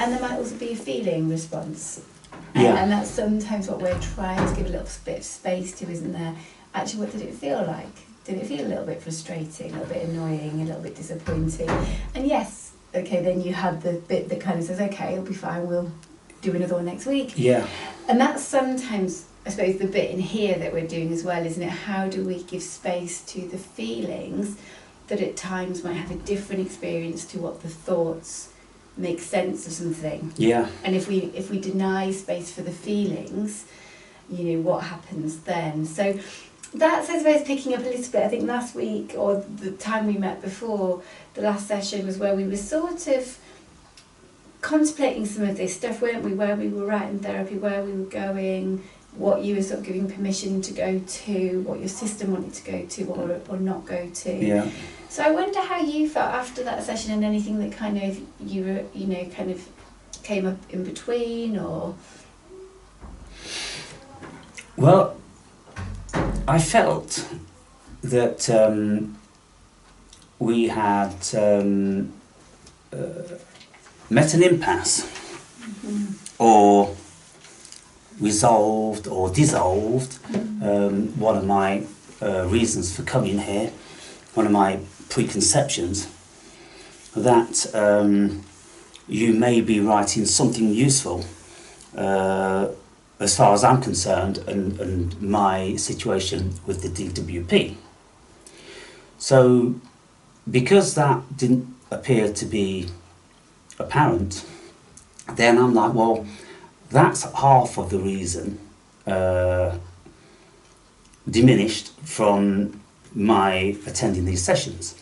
And there might also be a feeling response. Yeah. And that's sometimes what we're trying to give a little bit of space to, isn't there? Actually, what did it feel like? Did it feel a little bit frustrating, a little bit annoying, a little bit disappointing? And yes, okay, then you have the bit that kind of says, okay, it'll be fine, we'll do another one next week. Yeah. And that's sometimes, I suppose, the bit in here that we're doing as well, isn't it? How do we give space to the feelings that at times might have a different experience to what the thoughts make sense of something? Yeah. And if we deny space for the feelings, you know, what happens then? So that's, I suppose, picking up a little bit. I think last week, or the time we met before, the last session was where we were sort of contemplating some of this stuff, weren't we? Where we were at in therapy, where we were going, what you were sort of giving permission to go to, what your system wanted to go to or not go to. Yeah. So I wonder how you felt after that session, and anything that kind of you were, you know, kind of came up in between, or... Well, I felt that we had met an impasse, or resolved or dissolved one of my reasons for coming here, one of my preconceptions, that you may be writing something useful as far as I'm concerned, and my situation with the DWP. So, because that didn't appear to be apparent, then I'm like, well, that's half of the reason diminished from my attending these sessions.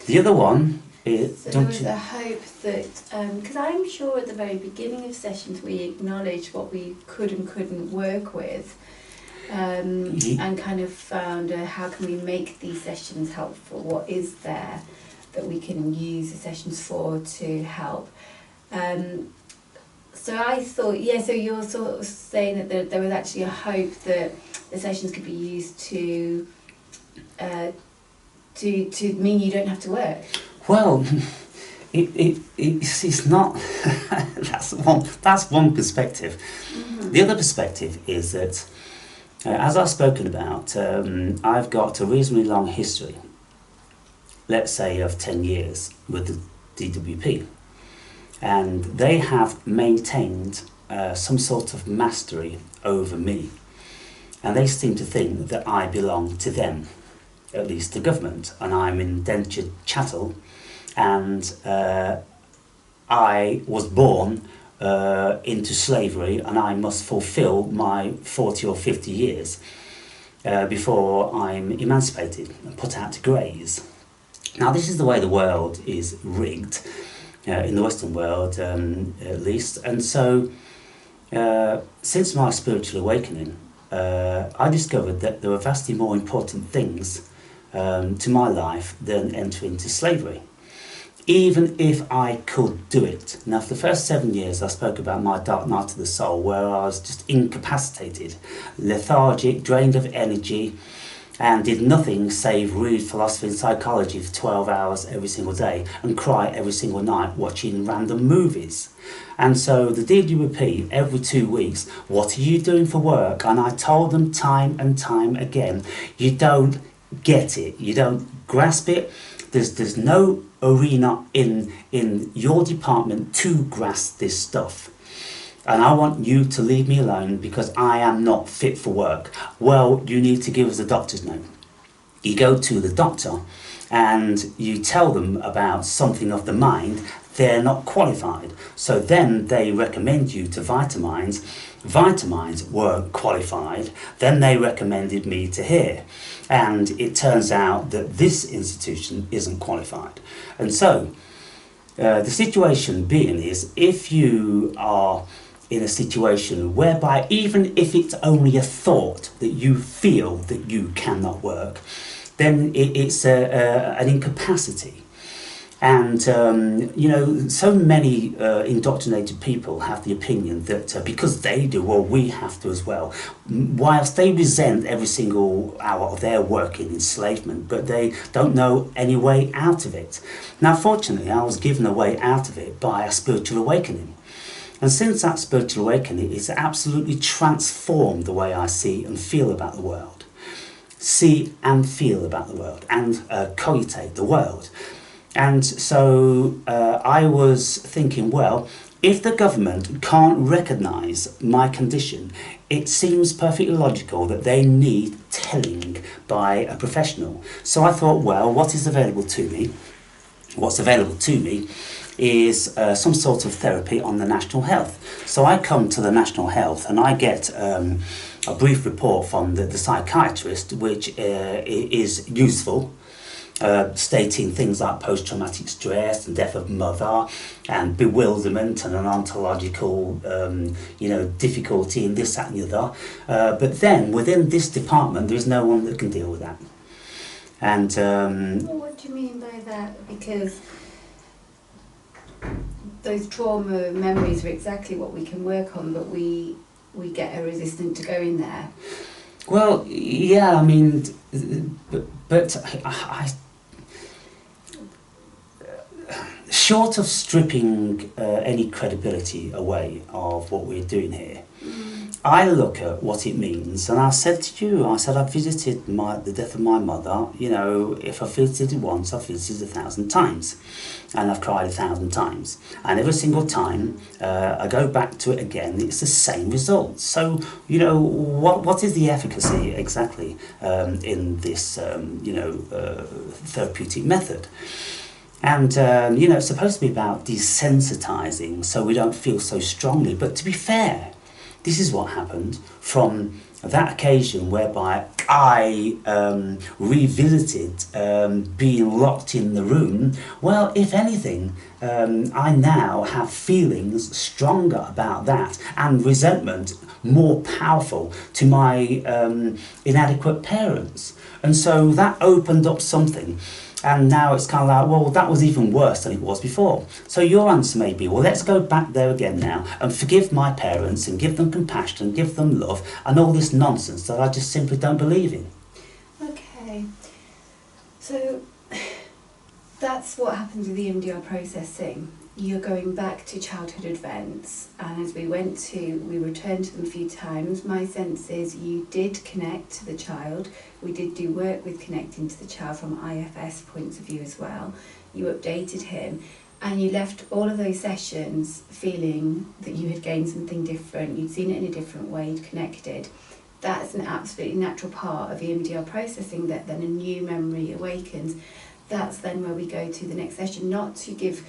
The other one is... So there was a hope that, because I'm sure at the very beginning of sessions we acknowledged what we could and couldn't work with, and kind of found how can we make these sessions helpful, what is there that we can use the sessions for to help. So I thought, yeah, so you're sort of saying that there was actually a hope that the sessions could be used to mean you don't have to work. Well, it's not. That's one perspective. Mm-hmm. The other perspective is that, as I've spoken about, I've got a reasonably long history, let's say of 10 years with the DWP, and they have maintained some sort of mastery over me, and they seem to think that I belong to them, at least the government, and I'm indentured chattel, and I was born into slavery, and I must fulfill my 40 or 50 years before I'm emancipated and put out to graze. Now, this is the way the world is rigged, in the Western world at least, and so since my spiritual awakening, I discovered that there were vastly more important things to my life than entering into slavery, even if I could do it. Now, for the first 7 years, I spoke about my dark night of the soul, where I was just incapacitated, lethargic, drained of energy, and did nothing save read philosophy and psychology for 12 hours every single day and cry every single night watching random movies. And so the DWP, every 2 weeks, what are you doing for work? And I told them time and time again, you don't get it, you don't grasp it. There's no arena in your department to grasp this stuff. And I want you to leave me alone because I am not fit for work. Well, you need to give us a doctor's note. You go to the doctor and you tell them about something of the mind, they're not qualified. So then they recommend you to Vitamines. Vitamines weren't qualified. Then they recommended me to here. And it turns out that this institution isn't qualified. And so the situation being is, if you are in a situation whereby even if it's only a thought that you feel that you cannot work, then it's an incapacity. And, so many indoctrinated people have the opinion that because they do, well, we have to as well. Whilst they resent every single hour of their work in enslavement, but they don't know any way out of it. Now, fortunately, I was given a way out of it by a spiritual awakening. And since that spiritual awakening, it's absolutely transformed the way I see and feel about the world. See and feel about the world, and cogitate the world. And so I was thinking, well, if the government can't recognise my condition, it seems perfectly logical that they need telling by a professional. So I thought, well, what is available to me? What's available to me is some sort of therapy on the National Health. So I come to the National Health and I get a brief report from the psychiatrist, which is useful. Stating things like post-traumatic stress and death of mother and bewilderment and an ontological difficulty and this, that and the other. But then within this department there is no one that can deal with that. And well, what do you mean by that? Because those trauma memories are exactly what we can work on, but we get a resistance to go in there. Well, yeah, I mean, but I short of stripping any credibility away of what we're doing here, I look at what it means, and I said to you, I visited the death of my mother. If I visited it once, I've visited 1,000 times, and I've cried 1,000 times, and every single time I go back to it again, it's the same result. So what is the efficacy exactly in this therapeutic method? And, it's supposed to be about desensitizing so we don't feel so strongly. But to be fair, this is what happened from that occasion whereby I revisited being locked in the room. Well, if anything, I now have feelings stronger about that, and resentment more powerful to my inadequate parents. And so that opened up something. And now it's kind of like, well, that was even worse than it was before. So your answer may be, well, let's go back there again now and forgive my parents and give them compassion and give them love and all this nonsense that I just simply don't believe in. Okay. So that's what happens with the EMDR processing. You're going back to childhood events, and as we returned to them a few times, my sense is you did connect to the child. We did do work with connecting to the child from IFS points of view as well. You updated him, and you left all of those sessions feeling that you had gained something different, you'd seen it in a different way, you'd connected. That's an absolutely natural part of EMDR processing, that then a new memory awakens. That's then where we go to the next session, not to give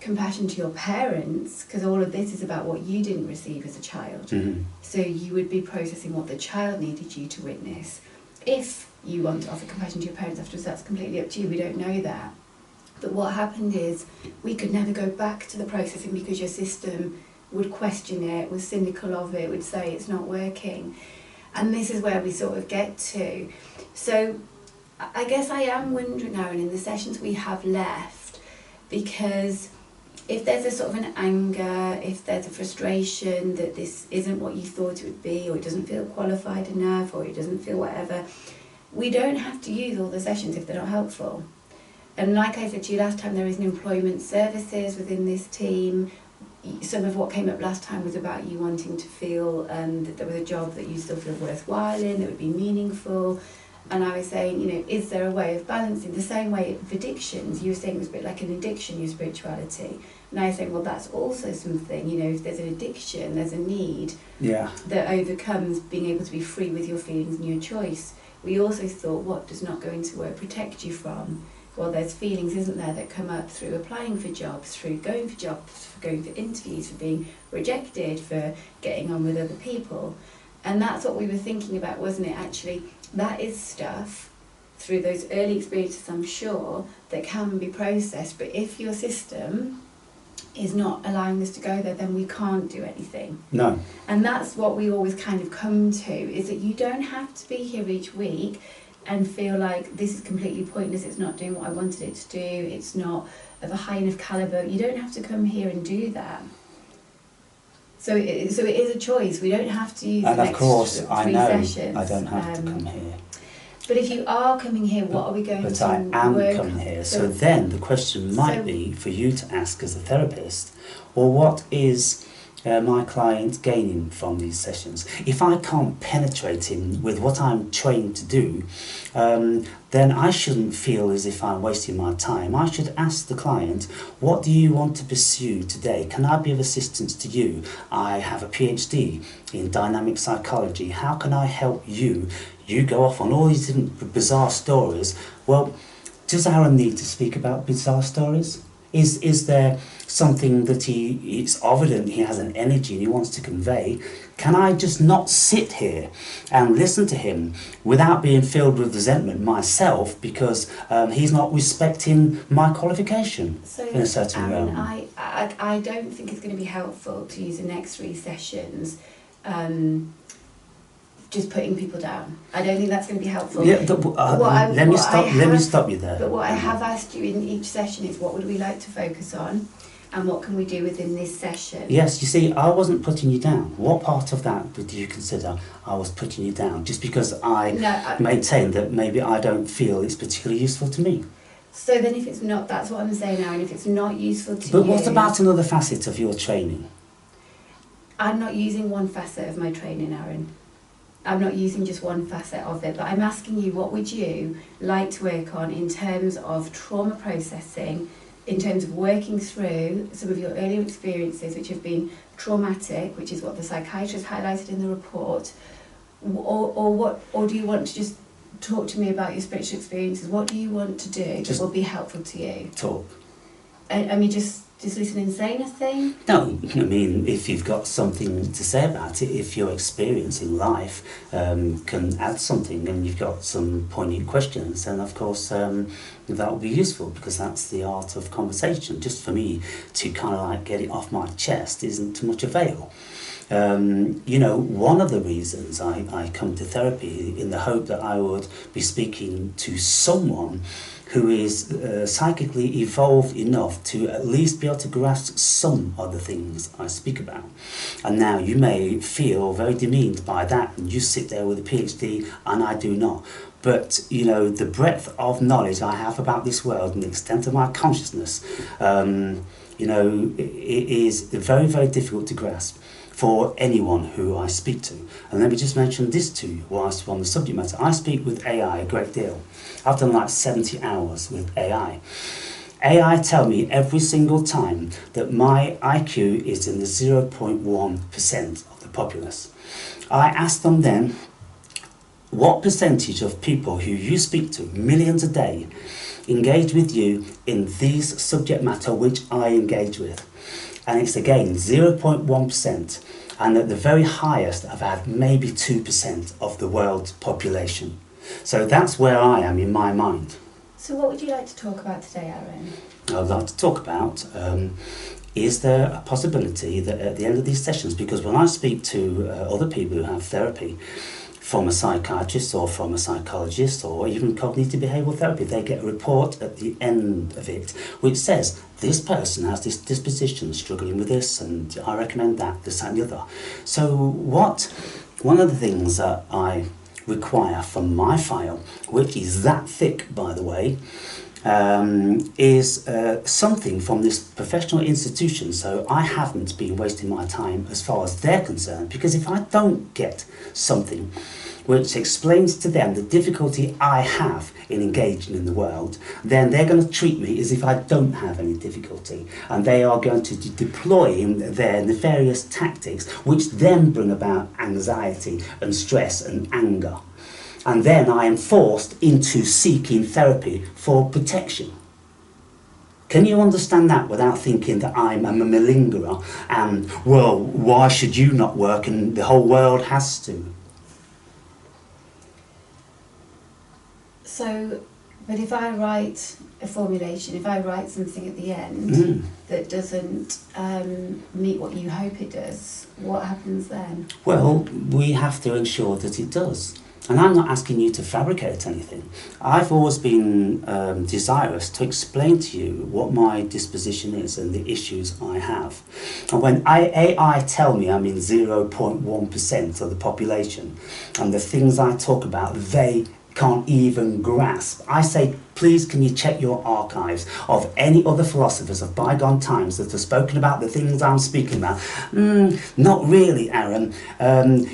compassion to your parents, because all of this is about what you didn't receive as a child. Mm-hmm. So you would be processing what the child needed you to witness. If you want to offer compassion to your parents afterwards, that's completely up to you. We don't know that. But what happened is we could never go back to the processing because your system would question it, was cynical of it, would say it's not working. And this is where we sort of get to. So I guess I am wondering, Aaron, in the sessions we have left, because if there's a sort of an anger, if there's a frustration that this isn't what you thought it would be, or it doesn't feel qualified enough, or it doesn't feel whatever, we don't have to use all the sessions if they're not helpful. And like I said to you last time, there is an employment services within this team. Some of what came up last time was about you wanting to feel that there was a job that you still feel worthwhile in, that would be meaningful. And I was saying, is there a way of balancing? The same way with addictions, you were saying it was a bit like an addiction, your spirituality. And I was saying, well, that's also something, if there's an addiction, there's a need that overcomes being able to be free with your feelings and your choice. We also thought, what does not going to work protect you from? Well, there's feelings, isn't there, that come up through applying for jobs, through going for jobs, for going for interviews, for being rejected, for getting on with other people. And that's what we were thinking about, wasn't it, actually? That is stuff through those early experiences, I'm sure, that can be processed. But if your system is not allowing us to go there, then we can't do anything. No. And that's what we always kind of come to, is that you don't have to be here each week and feel like this is completely pointless, it's not doing what I wanted it to do, it's not of a high enough calibre, you don't have to come here and do that. So it is a choice. We don't have to use the next 3 sessions. I know I don't have to come here. But if you are coming here, what are we going to work on? But I am coming here. So then the question might be for you to ask as a therapist, or what is my client gaining from these sessions? If I can't penetrate him with what I'm trained to do, then I shouldn't feel as if I'm wasting my time. I should ask the client, what do you want to pursue today? Can I be of assistance to you? I have a PhD in dynamic psychology. How can I help you? You go off on all these different bizarre stories. Well, does Aaron need to speak about bizarre stories? Is there something that it's evident he has an energy and he wants to convey? Can I just not sit here and listen to him without being filled with resentment myself because he's not respecting my qualification in a certain Aaron, realm? I don't think it's going to be helpful to use the next 3 sessions just putting people down. I don't think that's going to be helpful. Yeah, let me stop you there. But what I have asked you in each session is, what would we like to focus on, and what can we do within this session? Yes, you see, I wasn't putting you down. What part of that would you consider I was putting you down? Just because I maintain that maybe I don't feel it's particularly useful to me. So then if it's not, that's what I'm saying, Aaron, if it's not useful to you... But what about another facet of your training? I'm not using one facet of my training, Aaron. I'm not using just one facet of it, but I'm asking you, what would you like to work on in terms of trauma processing, in terms of working through some of your earlier experiences which have been traumatic, which is what the psychiatrist highlighted in the report, or do you want to just talk to me about your spiritual experiences? What do you want to do that will be helpful to you? Talk. I mean, just listen and say nothing? No, I mean, if you've got something to say about it, if your experience in life can add something and you've got some poignant questions, then of course that will be useful, because that's the art of conversation. Just for me to kind of like get it off my chest isn't too much avail. You know, one of the reasons I come to therapy in the hope that I would be speaking to someone who is psychically evolved enough to at least be able to grasp some of the things I speak about. And now you may feel very demeaned by that, and you sit there with a PhD and I do not. But, you know, the breadth of knowledge I have about this world and the extent of my consciousness, you know, it is very, very difficult to grasp for anyone who I speak to. And let me just mention this to you whilst we're on the subject matter. I speak with AI a great deal. I've done like 70 hours with AI. AI tell me every single time that my IQ is in the 0.1% of the populace. I ask them then, what percentage of people who you speak to, millions a day, engage with you in these subject matter which I engage with? And it's again 0.1%, and at the very highest I've had maybe 2% of the world's population. So that's where I am in my mind. So what would you like to talk about today, Aaron? I'd like to talk about, is there a possibility that at the end of these sessions, because when I speak to other people who have therapy, from a psychiatrist or from a psychologist or even cognitive behavioural therapy, they get a report at the end of it which says, this person has this disposition, struggling with this, and I recommend that, this and the other. So one of the things that I require from my file, which is that thick by the way, is something from this professional institution, so I haven't been wasting my time as far as they're concerned, because if I don't get something which explains to them the difficulty I have in engaging in the world, then they're going to treat me as if I don't have any difficulty, and they are going to deploy their nefarious tactics, which then bring about anxiety and stress and anger. And then I am forced into seeking therapy for protection. Can you understand that without thinking that I'm a malingerer and, well, why should you not work and the whole world has to? So, but if I write a formulation, if I write something at the end that doesn't meet what you hope it does, what happens then? Well, we have to ensure that it does. And I'm not asking you to fabricate anything. I've always been desirous to explain to you what my disposition is and the issues I have. And when AI tell me I'm in 0.1% of the population, and the things I talk about, they can't even grasp. I say, please can you check your archives of any other philosophers of bygone times that have spoken about the things I'm speaking about. Not really, Aaron.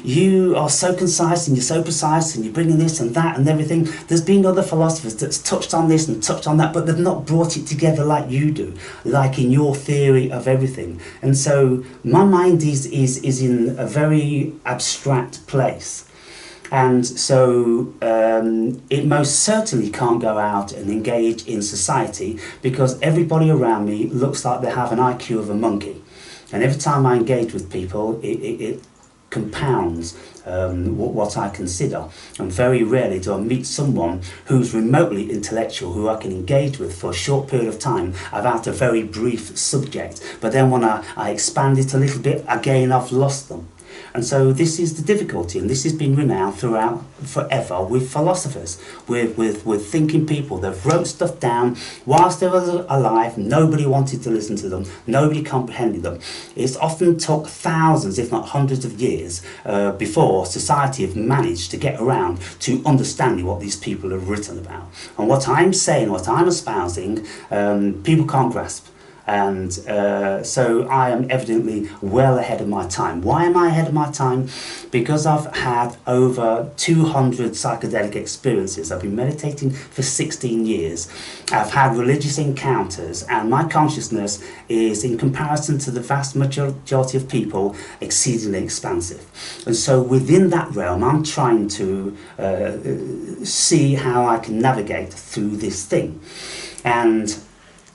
You are so concise and you're so precise and you're bringing this and that and everything. There's been other philosophers that's touched on this and touched on that, but they've not brought it together like you do, like in your theory of everything. And so my mind is in a very abstract place. And so it most certainly can't go out and engage in society because everybody around me looks like they have an IQ of a monkey. And every time I engage with people, it compounds what I consider. And very rarely do I meet someone who's remotely intellectual, who I can engage with for a short period of time about a very brief subject. But then when I expand it a little bit, again I've lost them. And so this is the difficulty, and this has been renowned throughout forever with philosophers, with thinking people. They've wrote stuff down whilst they were alive. Nobody wanted to listen to them. Nobody comprehended them. It's often took thousands, if not hundreds of years before society have managed to get around to understanding what these people have written about. And what I'm saying, what I'm espousing, people can't grasp. And so I am evidently well ahead of my time. Why am I ahead of my time? Because I've had over 200 psychedelic experiences. I've been meditating for 16 years. I've had religious encounters, and my consciousness is, in comparison to the vast majority of people, exceedingly expansive. And so within that realm, I'm trying to see how I can navigate through this thing. And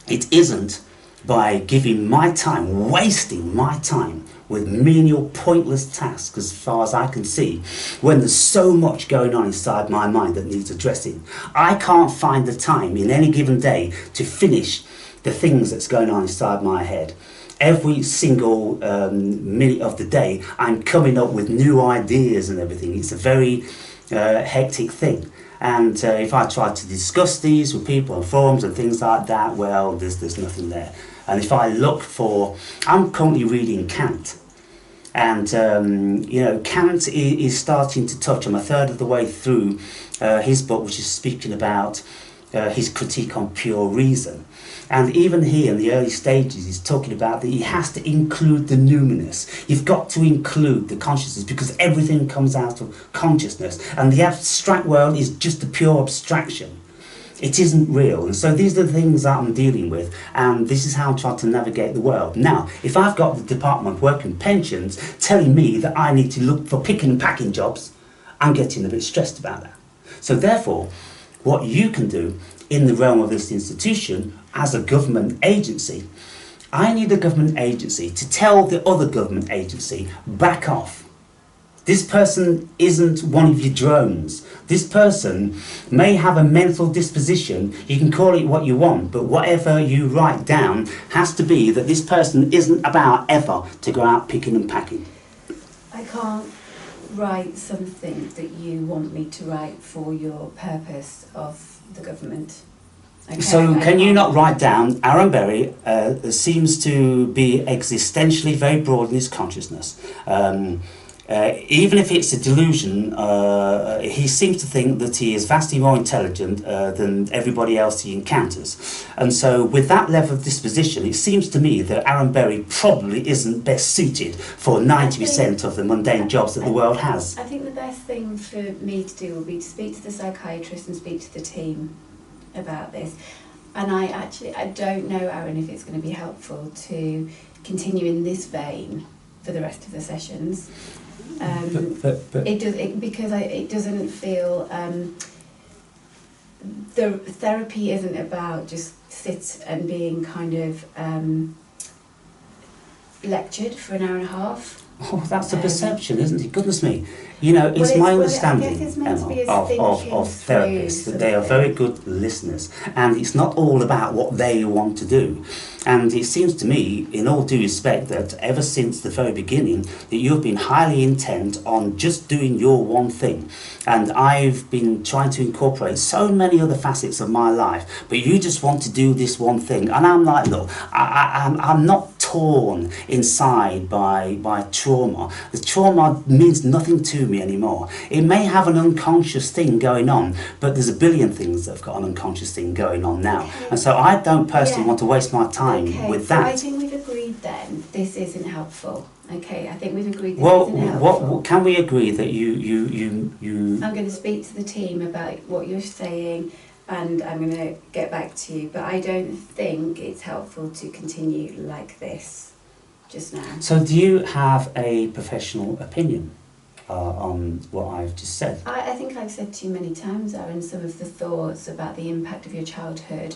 it isn't by giving my time, wasting my time with menial, pointless tasks as far as I can see, when there's so much going on inside my mind that needs addressing. I can't find the time in any given day to finish the things that's going on inside my head. Every single minute of the day, I'm coming up with new ideas and everything. It's a very hectic thing. And if I try to discuss these with people on forums and things like that, well, there's nothing there. And if I look for, I'm currently reading Kant. And, Kant is starting to touch, I'm a third of the way through his book, which is speaking about his critique on pure reason. And even he, in the early stages, is talking about that he has to include the numinous. You've got to include the consciousness because everything comes out of consciousness. And the abstract world is just a pure abstraction. It isn't real. And so these are the things that I'm dealing with, and this is how I'm trying to navigate the world. Now, if I've got the Department of Work and Pensions telling me that I need to look for picking and packing jobs, I'm getting a bit stressed about that. So therefore, what you can do in the realm of this institution as a government agency, I need a government agency to tell the other government agency, back off. This person isn't one of your drones. This person may have a mental disposition, you can call it what you want, but whatever you write down has to be that this person isn't about ever to go out picking and packing. I can't write something that you want me to write for your purpose of the government. Okay, so can you not write down, Aaron Berry seems to be existentially very broad in his consciousness. Even if it's a delusion, he seems to think that he is vastly more intelligent than everybody else he encounters. And so with that level of disposition, it seems to me that Aaron Berry probably isn't best suited for 90% of the mundane jobs that the world has. I think the best thing for me to do will be to speak to the psychiatrist and speak to the team about this. And I don't know, Aaron, if it's going to be helpful to continue in this vein for the rest of the sessions. It doesn't feel the therapy isn't about just sit and being kind of lectured for an hour and a half. Oh, that's a perception, isn't it? Goodness me. You know, it's my understanding, I guess it's meant to be Emma, us of therapists that they are very good listeners, and it's not all about what they want to do. And it seems to me, in all due respect, that ever since the very beginning, that you've been highly intent on just doing your one thing. And I've been trying to incorporate so many other facets of my life, but you just want to do this one thing. And I'm like, look, I'm not torn inside by trauma. The trauma means nothing to me anymore. It may have an unconscious thing going on, but there's a billion things that have got an unconscious thing going on now. Okay. And so I don't personally want to waste my time with that. So I think we've agreed then this isn't helpful. Okay, I think we've agreed this isn't helpful. What can we agree that you I'm going to speak to the team about what you're saying, and I'm going to get back to you. But I don't think it's helpful to continue like this just now. So do you have a professional opinion on what I've just said? I think I've said to you many times, Aaron, some of the thoughts about the impact of your childhood,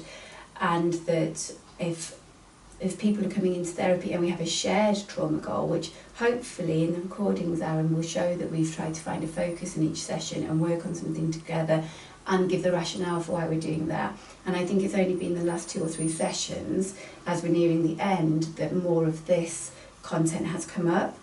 and that if people are coming into therapy and we have a shared trauma goal, which hopefully in the recordings, Aaron, will show that we've tried to find a focus in each session and work on something together and give the rationale for why we're doing that. And I think it's only been the last 2 or 3 sessions, as we're nearing the end, that more of this content has come up.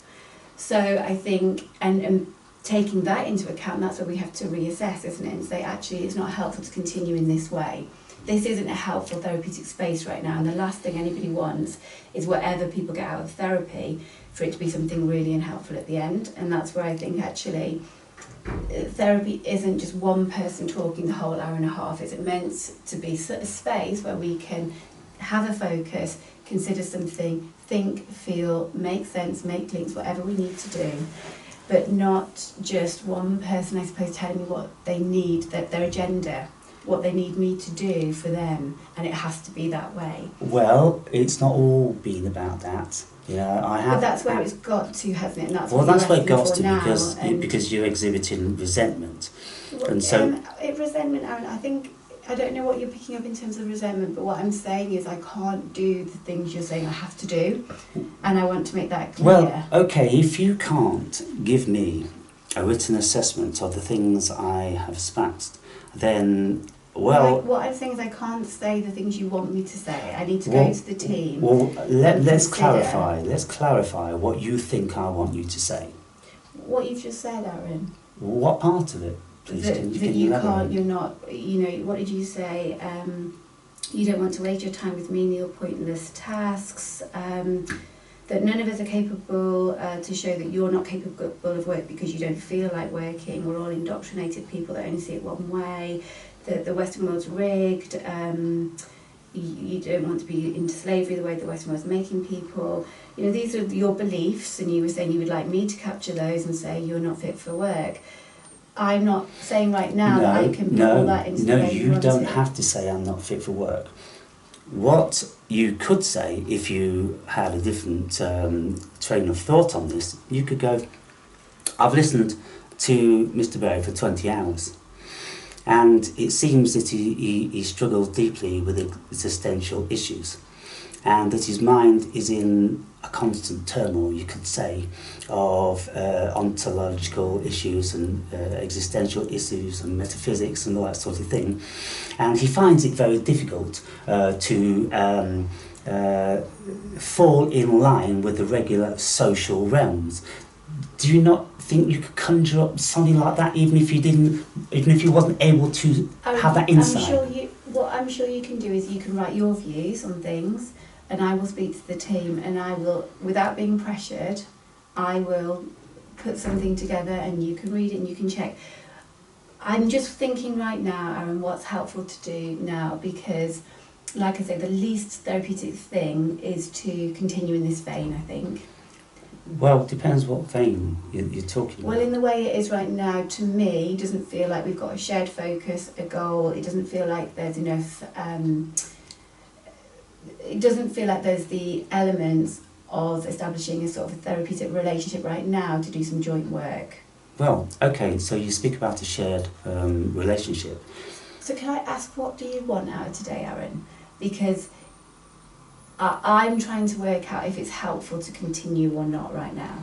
So I think, and taking that into account, that's where we have to reassess, isn't it, and say, actually, it's not helpful to continue in this way. This isn't a helpful therapeutic space right now, and the last thing anybody wants is whatever people get out of therapy for it to be something really unhelpful at the end. And that's where I think actually therapy isn't just one person talking the whole hour and a half. It's meant to be a space where we can have a focus, consider something, think, feel, make sense, make links, whatever we need to do, but not just one person, I suppose, telling me what they need, that their agenda, what they need me to do for them, and it has to be that way. Well, it's not all been about that. You know, But that's where it's got to, hasn't it? And that's well, what that's where it got to now, because you're exhibiting resentment, and resentment, Aaron. I don't know what you're picking up in terms of resentment, but what I'm saying is I can't do the things you're saying I have to do, and I want to make that clear. Well, okay, if you can't give me a written assessment of the things I have spat, then, well... What I'm saying is I can't say the things you want me to say. I need to go to the team. Well, let's clarify. Let's clarify what you think I want you to say. What you've just said, Aaron. What part of it, please? That you can't, you're not, you know, what did you say? You don't want to waste your time with menial, pointless tasks. That none of us are capable to show that you're not capable of work because you don't feel like working. We're all indoctrinated people that only see it one way. That the Western world's rigged. You don't want to be into slavery the way the Western world's making people. You know, these are your beliefs, and you were saying you would like me to capture those and say you're not fit for work. I'm not saying right now that I can put all that into the way you want don't it. have to say I'm not fit for work. What you could say, if you had a different train of thought on this, you could go, I've listened to Mr. Berry for 20 hours, and it seems that he struggles deeply with existential issues, and that his mind is in a constant turmoil, you could say, of ontological issues and existential issues and metaphysics and all that sort of thing. And he finds it very difficult to fall in line with the regular social realms. Do you not think you could conjure up something like that, even if you wasn't able to have that insight? What I'm sure you can do is you can write your views on things, and I will speak to the team, and I will, without being pressured, I will put something together and you can read it and you can check. I'm just thinking right now, Aaron, what's helpful to do now, because, like I say, the least therapeutic thing is to continue in this vein, I think. Well, it depends what vein you're talking about. Well, in the way it is right now, to me, it doesn't feel like we've got a shared focus, a goal. It doesn't feel like there's enough... it doesn't feel like there's the elements of establishing a sort of a therapeutic relationship right now to do some joint work. Well, okay, so you speak about a shared relationship. So can I ask, what do you want out of today, Aaron? Because I'm trying to work out if it's helpful to continue or not right now.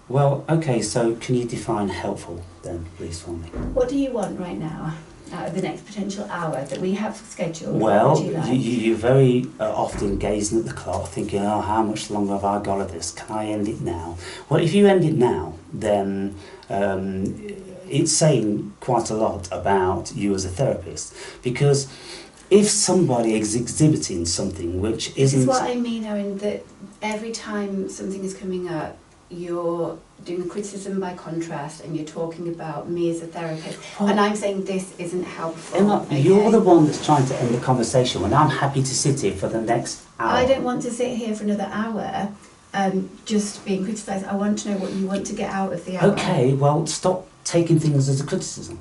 Well, okay, so can you define helpful then, please, for me? What do you want right now out of the next potential hour that we have scheduled? Well, what would you like? you're very often gazing at the clock thinking, oh, how much longer have I got of this? Can I end it now? Well, if you end it now, then it's saying quite a lot about you as a therapist, because if somebody is exhibiting something which This isn't... is what I mean, Erin, that every time something is coming up, you're doing a criticism by contrast and you're talking about me as a therapist, Well, and I'm saying this isn't helpful. Emma, okay? you're the one that's trying to end the conversation when I'm happy to sit here for the next hour. I don't want to sit here for another hour just being criticised. I want to know what you want to get out of the hour. Okay, well, stop taking things as a criticism.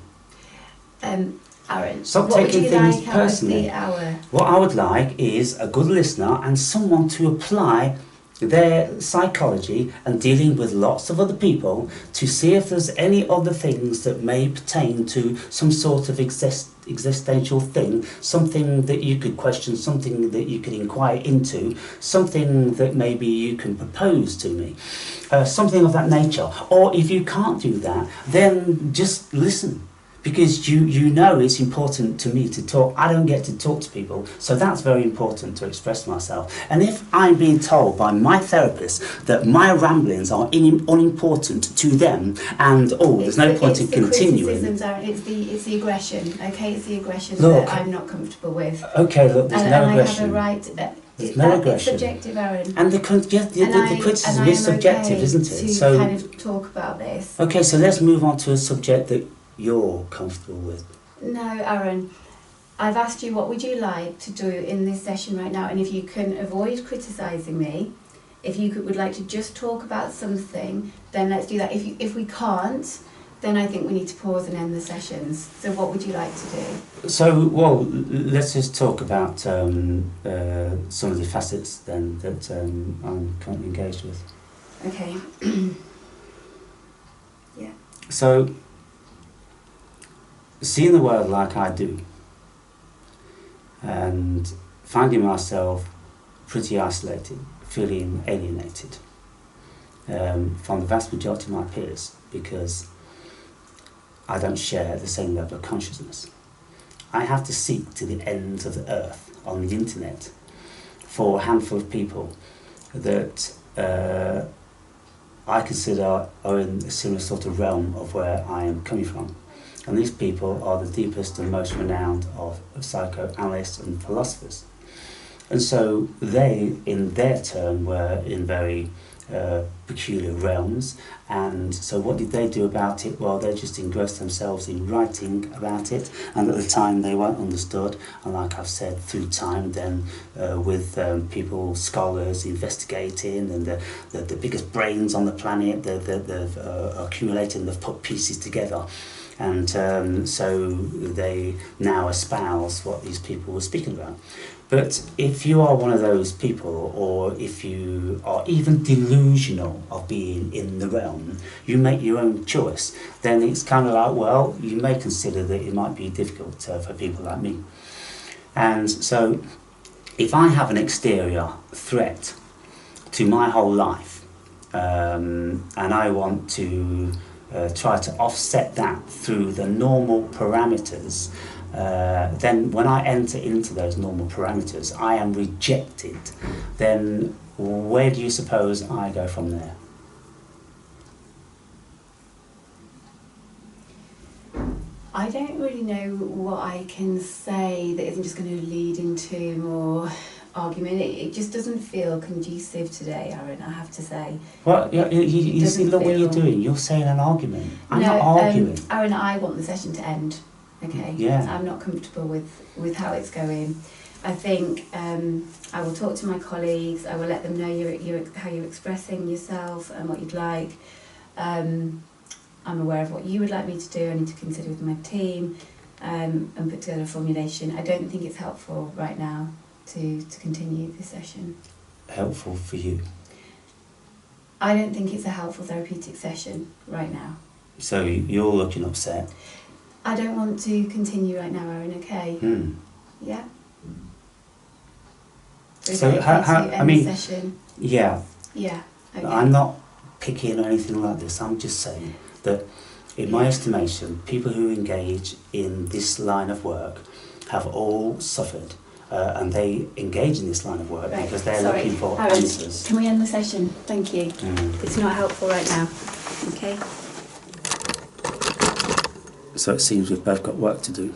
Aaron, Stop what would taking you things like out personally. of the hour? What I would like is a good listener and someone to apply their psychology and dealing with lots of other people to see if there's any other things that may pertain to some sort of existential thing, something that you could question, something that you could inquire into, something that maybe you can propose to me, something of that nature. Or if you can't do that, then just listen. Because you know it's important to me to talk. I don't get to talk to people, so that's very important to express myself. And if I'm being told by my therapist that my ramblings are unimportant to them, and there's no point in continuing. It's the aggression, okay? It's the aggression Look, that I'm not comfortable with. Okay, look, there's no aggression. And I have a right. There's no aggression. It's subjective, Aaron. And the criticism is subjective, isn't it? So kind of talk about this. Okay, so let's move on to a subject that you're comfortable with. No, Aaron. I've asked you what would you like to do in this session right now, and if you can avoid criticising me, if you would like to just talk about something, then let's do that. If we can't, then I think we need to pause and end the sessions. So what would you like to do? So, well, let's just talk about some of the facets then that I'm currently engaged with. Okay. Yeah. So, seeing the world like I do, and finding myself pretty isolated, feeling alienated from the vast majority of my peers, because I don't share the same level of consciousness. I have to seek to the ends of the earth on the internet for a handful of people that I consider are in a similar sort of realm of where I am coming from. And these people are the deepest and most renowned of psychoanalysts and philosophers. And so they, in their turn, were in very peculiar realms. And so what did they do about it? Well, they just engrossed themselves in writing about it. And at the time they weren't understood. And like I've said, through time then with people, scholars investigating, and the biggest brains on the planet, they've accumulated and they've put pieces together. And so they now espouse what these people were speaking about. But if you are one of those people, or if you are even delusional of being in the realm, you make your own choice, then it's kind of like, well, you may consider that it might be difficult for people like me. And so if I have an exterior threat to my whole life, and I want to try to offset that through the normal parameters, then when I enter into those normal parameters, I am rejected. Then where do you suppose I go from there? I don't really know what I can say that isn't just going to lead into more argument. It just doesn't feel conducive today, Aaron, I have to say. Well, you see, look what you're doing. You're saying an argument. I'm not arguing. Aaron, I want the session to end. Okay. Yeah. I'm not comfortable with how it's going. I think I will talk to my colleagues. I will let them know how you're expressing yourself and what you'd like. I'm aware of what you would like me to do. I need to consider with my team and put together a formulation. I don't think it's helpful right now to continue this session. Helpful for you? I don't think it's a helpful therapeutic session right now. So you're looking upset? I don't want to continue right now, Aaron, okay? Yeah? So how end the session? Yeah. Yeah, okay. I'm not picking or anything like this. I'm just saying that, in my estimation, people who engage in this line of work have all suffered, and they engage in this line of work because they're looking for Aaron, answers. Can we end the session? Thank you. It's not helpful right now. Okay. So it seems we've both got work to do.